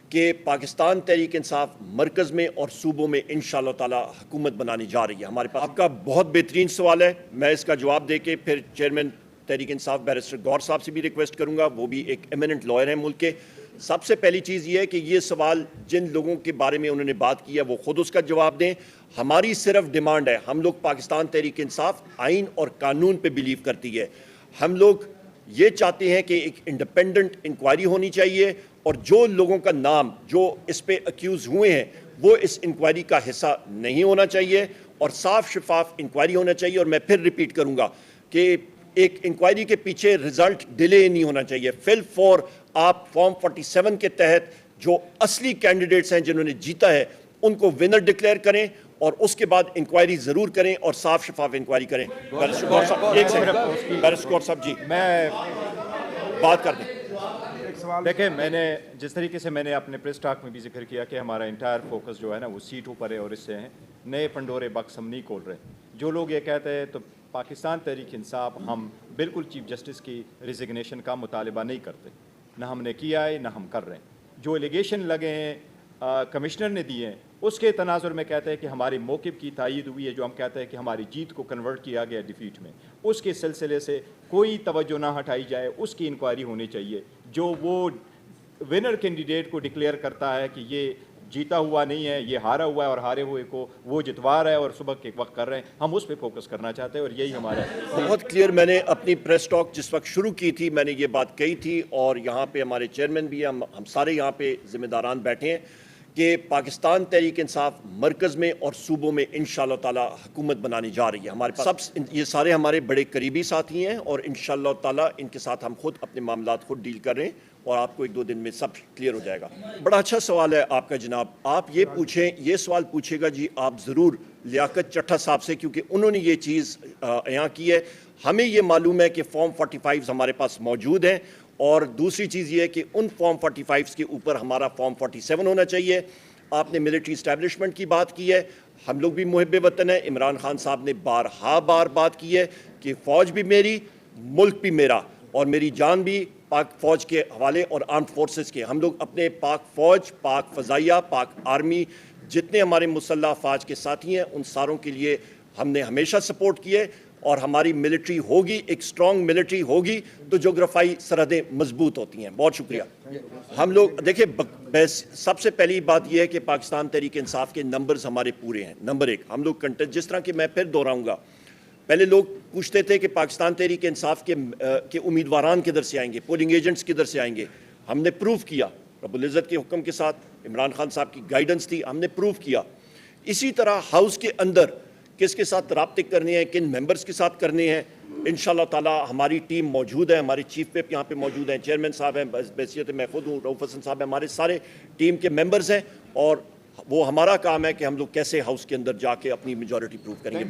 کہ پاکستان تحریک انصاف مرکز میں اور صوبوں میں انشاءاللہ تعالی حکومت بنانی جا رہی ہے. ہمارے پاس آپ کا بہت بہترین سوال ہے. میں اس کا جواب دے کے پھر چیئرمین تحریک انصاف بیرسٹر گور صاحب سے بھی ریکویسٹ کروں گا. وہ بھی ایک ایمیننٹ لائر ہیں ملک کے. سب سے پہلی چیز یہ ہے کہ یہ سوال جن لوگوں کے بارے میں انہوں نے بات کی ہے وہ خود اس کا جواب دیں. ہماری صرف ڈیمانڈ ہے, ہم لوگ پاکستان تحریک انصاف آئین اور قانون پہ بلیو کرتی ہے. ہم لوگ یہ چاہتے ہیں کہ ایک انڈیپینڈنٹ انکوائری ہونی چاہیے, اور جو لوگوں کا نام جو اس پہ اکیوز ہوئے ہیں وہ اس انکوائری کا حصہ نہیں ہونا چاہیے, اور صاف شفاف انکوائری ہونا چاہیے. اور میں پھر ریپیٹ کروں گا کہ ایک انکوائری کے پیچھے رزلٹ ڈیلے نہیں ہونا چاہیے. فل فور آپ فارم 47 کے تحت جو اصلی کینڈیڈیٹس ہیں جنہوں نے جیتا ہے ان کو ونر ڈکلیئر کریں, اور اس کے بعد انکوائری ضرور کریں اور صاف شفاف انکوائری کریں. بیرسٹر گور صاحب ایک سیکنڈ, بیرسٹر گور صاحب جی میں بات کر دیں. دیکھیں, میں نے جس طریقے سے میں نے اپنے پریس ٹاک میں بھی ذکر کیا کہ ہمارا انٹائر فوکس جو ہے نا وہ سیٹوں پر ہے, اور اس سے ہیں نئے پنڈورے باکس ہم نہیں کھول رہے. جو لوگ یہ کہتے ہیں تو پاکستان تحریک انصاف ہم بالکل چیف جسٹس کی ریزگنیشن کا مطالبہ نہیں کرتے, نہ ہم نے کیا ہے نہ ہم کر رہے ہیں. جو ایلیگیشن لگے ہیں کمشنر نے دیے ہیں اس کے تناظر میں کہتے ہیں کہ ہماری موقف کی تائید ہوئی ہے. جو ہم کہتے ہیں کہ ہماری جیت کو کنورٹ کیا گیا ڈیفیٹ میں, اس کے سلسلے سے کوئی توجہ نہ ہٹائی جائے, اس کی انکوائری ہونی چاہیے. جو وہ ونر کینڈیڈیٹ کو ڈکلیئر کرتا ہے کہ یہ جیتا ہوا نہیں ہے, یہ ہارا ہوا ہے, اور ہارے ہوئے کو وہ جتوا رہا ہے اور صبح کے وقت کر رہے ہیں, ہم اس پہ فوکس کرنا چاہتے ہیں, اور یہی ہمارا بہت کلیئر. میں نے اپنی پریس ٹاک جس وقت شروع کی تھی میں نے یہ بات کہی تھی, اور یہاں پہ ہمارے چیئرمین بھی ہیں, ہم سارے یہاں پہ ذمہ داران بیٹھے ہیں کہ پاکستان تحریک انصاف مرکز میں اور صوبوں میں انشاءاللہ تعالی حکومت بنانی جا رہی ہے. ہمارے پاس یہ سارے ہمارے بڑے قریبی ساتھی ہیں, اور انشاءاللہ تعالی ان کے ساتھ ہم خود اپنے معاملات خود ڈیل کر رہے ہیں, اور آپ کو 1-2 دن میں سب کلیئر ہو جائے گا. بڑا اچھا سوال ہے آپ کا جناب. آپ یہ پوچھیں, یہ سوال پوچھے گا جی آپ ضرور لیاقت چٹھا صاحب سے, کیونکہ انہوں نے یہ چیز یہاں کی ہے. ہمیں یہ معلوم ہے کہ فارم 45 ہمارے پاس موجود ہیں, اور دوسری چیز یہ ہے کہ ان فارم 45 کے اوپر ہمارا فارم 47 ہونا چاہیے. آپ نے ملٹری اسٹیبلشمنٹ کی بات کی ہے, ہم لوگ بھی محب وطن ہیں. عمران خان صاحب نے بار بات کی ہے کہ فوج بھی میری, ملک بھی میرا, اور میری جان بھی پاک فوج کے حوالے اور آرمڈ فورسز کے. ہم لوگ اپنے پاک فوج, پاک فضائیہ, پاک آرمی, جتنے ہمارے مسلح افواج کے ساتھی ہیں ان ساروں کے لیے ہم نے ہمیشہ سپورٹ کیے, اور ہماری ملٹری ہوگی, ایک سٹرونگ ملٹری ہوگی تو جغرافائی سرحدیں مضبوط ہوتی ہیں. بہت شکریہ. ہم لوگ دیکھیں, سب سے پہلی بات یہ ہے کہ پاکستان تحریک انصاف کے نمبرز ہمارے پورے ہیں. نمبر 1, ہم لوگ جس طرح کہ میں پھر دہراؤں گا, پہلے لوگ پوچھتے تھے کہ پاکستان تحریک انصاف کے امیدواران کدھر سے آئیں گے, پولنگ ایجنٹس کدھر سے آئیں گے. ہم نے پروف کیا, رب العزت کے حکم کے ساتھ, عمران خان صاحب کی گائیڈنس تھی, ہم نے پروف کیا. اسی طرح ہاؤس کے اندر کس کے ساتھ رابطے کرنے ہیں, کن ممبرز کے ساتھ کرنے ہیں, انشاءاللہ تعالی ہماری ٹیم موجود ہے. ہماری چیف وپ یہاں پہ موجود ہیں, چیئرمین صاحب ہیں, بحیثیت میں خود ہوں, رؤف حسن صاحب ہیں, ہمارے سارے ٹیم کے ممبرز ہیں, اور وہ ہمارا کام ہے کہ ہم لوگ کیسے ہاؤس کے اندر جا کے اپنی میجورٹی پروف کریں گے.